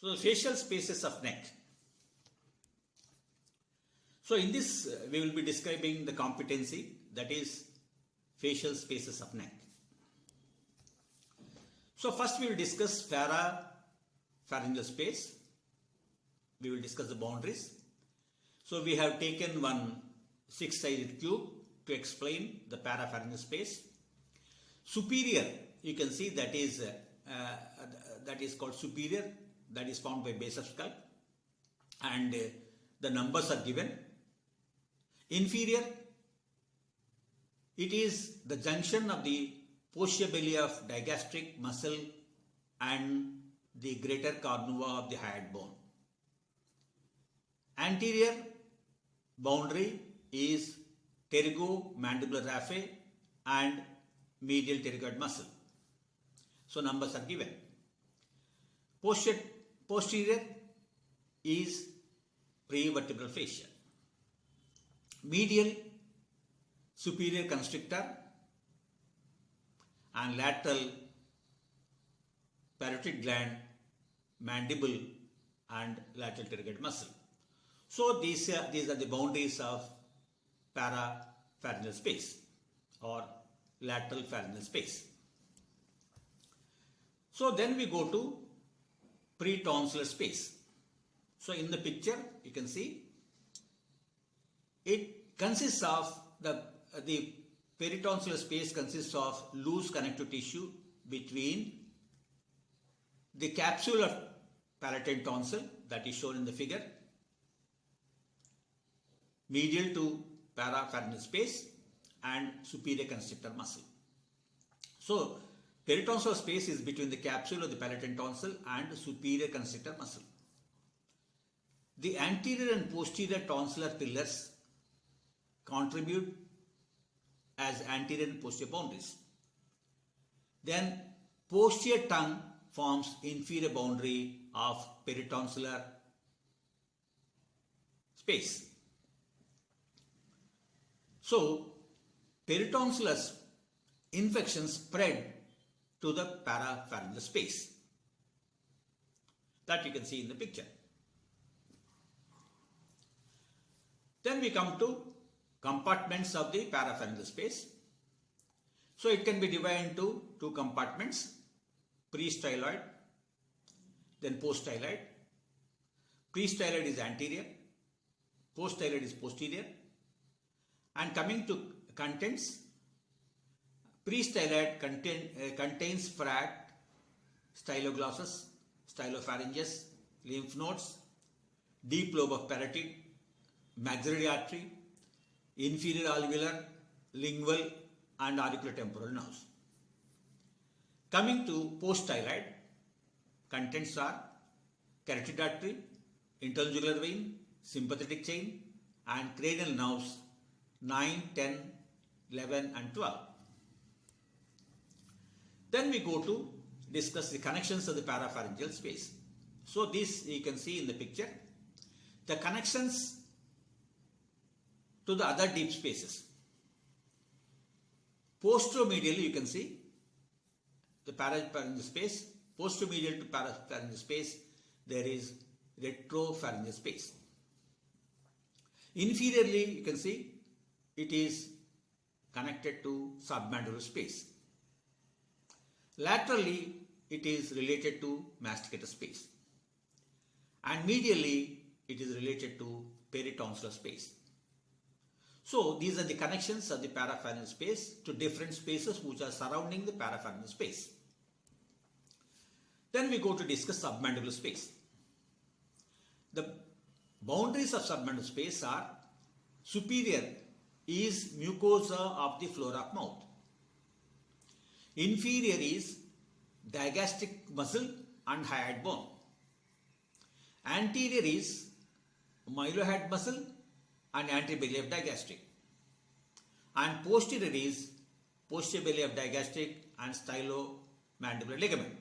So the facial spaces of neck. So in this we will be describing the competency, that is facial spaces of neck. So first we will discuss parapharyngeal space. We will discuss the boundaries. So we have taken one 6-sided cube to explain the parapharyngeal space. Superior, you can see that is called superior, that is found by base of skull, and the numbers are given. Inferior, it is the junction of the posterior belly of digastric muscle and the greater carnua of the hyoid bone. Anterior boundary is pterygomandibular raphe and medial pterygoid muscle. So numbers are given. Posterior is prevertebral fascia. Medial superior constrictor and lateral parotid gland, mandible and lateral pterygoid muscle. So these are the boundaries of parapharyngeal space or lateral pharyngeal space. So then we go to pretonsillar space. So in the picture you can see it consists of the peritonsillar space consists of loose connective tissue between the capsule of palatine tonsil, that is shown in the figure, medial to parapharyngeal space, and superior constrictor muscle. So peritonsillar space is between the capsule of the palatine tonsil and the superior constrictor muscle. The anterior and posterior tonsillar pillars contribute as anterior and posterior boundaries. Then posterior tongue forms inferior boundary of peritonsillar space. So peritonsillar infections spread to the parapharyngeal space, that you can see in the picture. Then we come to compartments of the parapharyngeal space. So it can be divided into two compartments, pre-styloid, then post-styloid. Pre-styloid is anterior, post-styloid is posterior. And coming to contents, pre-styloid contains fract, styloglossus, stylopharyngeus, lymph nodes, deep lobe of parotid, maxillary artery, inferior alveolar, lingual and auriculotemporal nerves. Coming to post-styloid, contents are carotid artery, internal jugular vein, sympathetic chain and cranial nerves 9, 10, 11 and 12. Then we go to discuss the connections of the parapharyngeal space. So this you can see in the picture. The connections to the other deep spaces. Posteromedially you can see the parapharyngeal space. Posteromedial to parapharyngeal space there is retropharyngeal space. Inferiorly you can see it is connected to submandibular space. Laterally it is related to masticator space. And medially it is related to peritonsillar space. So these are the connections of the parapharyngeal space to different spaces which are surrounding the parapharyngeal space. Then we go to discuss submandibular space. The boundaries of submandibular space are: superior is mucosa of the floor of mouth. Inferior is digastric muscle and hyoid bone. Anterior is mylohyoid muscle and anterior belly of digastric. And posterior is posterior belly of digastric and stylomandibular ligament.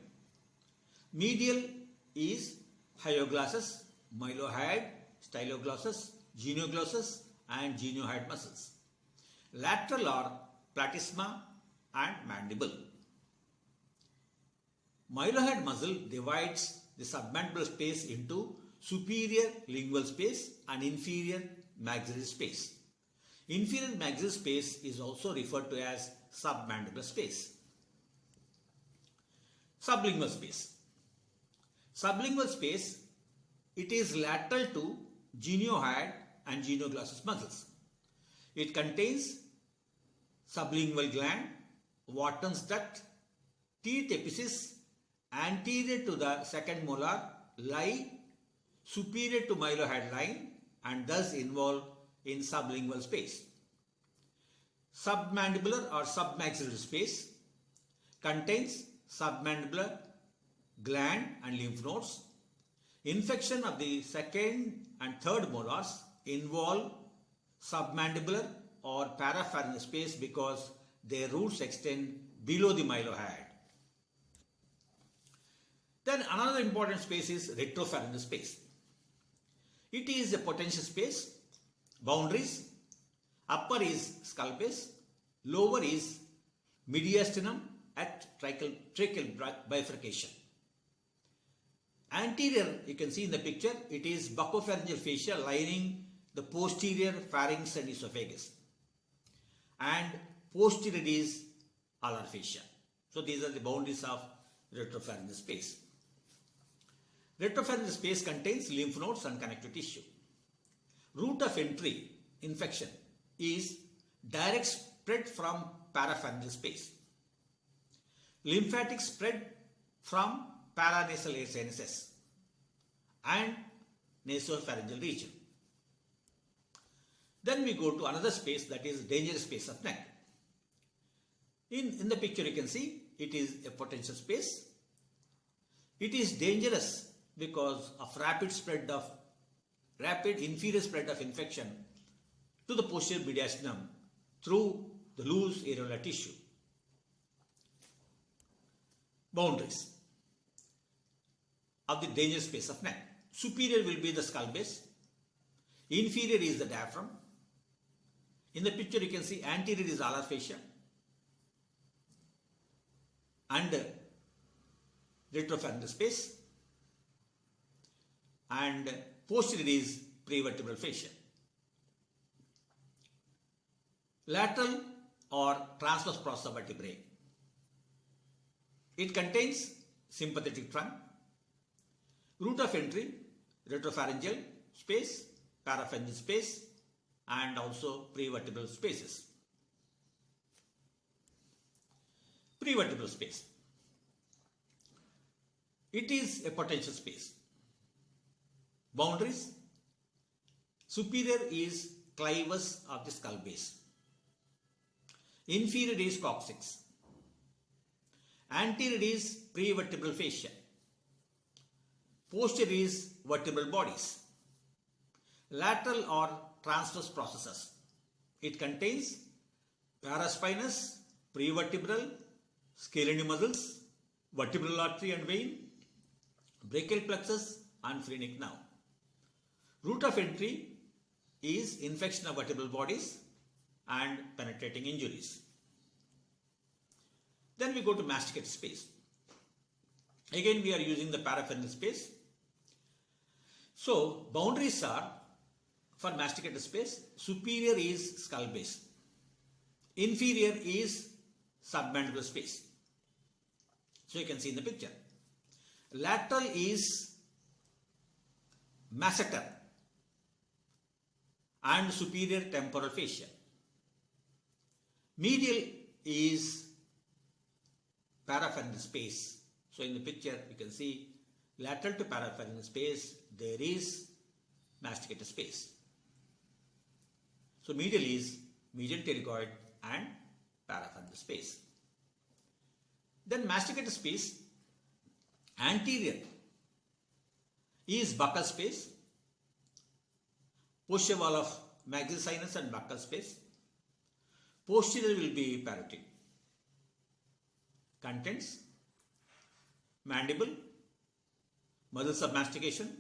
Medial is hyoglossus, mylohyoid, styloglossus, genioglossus and geniohyoid muscles. Lateral are platysma and mandible. Mylohyoid muscle divides the submandibular space into superior lingual space and inferior maxillary space. Inferior maxillary space is also referred to as submandibular space. Sublingual space. Sublingual space, it is lateral to geniohyoid and genioglossus muscles. It contains sublingual gland, Wharton's duct, teeth apices anterior to the second molar lie superior to mylohyoid line and thus involved in sublingual space. Submandibular or submaxillary space contains submandibular gland and lymph nodes. Infection of the second and third molars involve submandibular or parapharyngeal space because their roots extend below the mylohyoid. Then another important space is retropharyngeal space. It is a potential space. Boundaries: upper is skull base, lower is mediastinum at tracheal bifurcation. Anterior, you can see in the picture, it is buccopharyngeal fascia lining the posterior pharynx and esophagus. And posterior is alar fascia. So these are the boundaries of retropharyngeal space. Retropharyngeal space contains lymph nodes and connective tissue. Route of entry infection is direct spread from parapharyngeal space. Lymphatic spread from paranasal air sinuses and nasopharyngeal region. Then we go to another space, that is dangerous space of neck. In the picture you can see it is a potential space. It is dangerous because of rapid inferior spread of infection to the posterior mediastinum through the loose areolar tissue. Boundaries of the dangerous space of neck. Superior will be the skull base. Inferior is the diaphragm. In the picture you can see anterior is alar fascia and retropharyngeal space, and posterior is prevertebral fascia. Lateral or transverse process of vertebrae. It contains sympathetic trunk. Route of entry, retropharyngeal space, parapharyngeal space, and also prevertebral spaces. Prevertebral space. It is a potential space. Boundaries: superior is clivus of the skull base. Inferior is coccyx. Anterior is prevertebral fascia. Posterior is vertebral bodies. Lateral or transverse processes. It contains paraspinous, prevertebral, scalenosal muscles, vertebral artery and vein, brachial plexus and phrenic nerve. Route of entry is infection of vertebral bodies and penetrating injuries. Then we go to masticated space. Again we are using the parapharyngeal space. So boundaries are, for masticated space, superior is skull base. Inferior is submandibular space. So you can see in the picture. Lateral is masseter and superior temporal fascia. Medial is parapharyngeal space. So in the picture you can see lateral to parapharyngeal space there is masticated space. So medial is median pterygoid and parapharyngeal space. Then masticated space, anterior is buccal space, posterior wall of maxillary sinus and buccal space. Posterior will be parotid. Contents: mandible, muscles of mastication,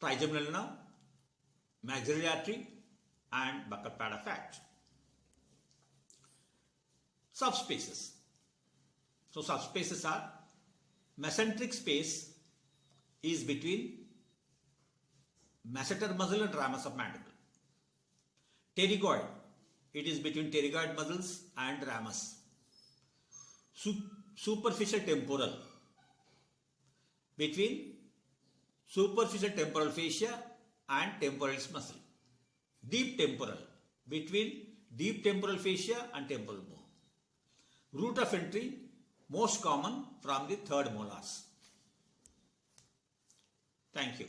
trigeminal nerve, maxillary artery and buccal pad of fat. Subspaces. So subspaces are mesenteric space is between masseter muscle and ramus of mandible. Pterygoid, it is between pterygoid muscles and ramus. Superficial temporal, between superficial temporal fascia and temporalis muscle. Deep temporal, between deep temporal fascia and temporal bone. Route of entry, most common from the third molars. Thank you.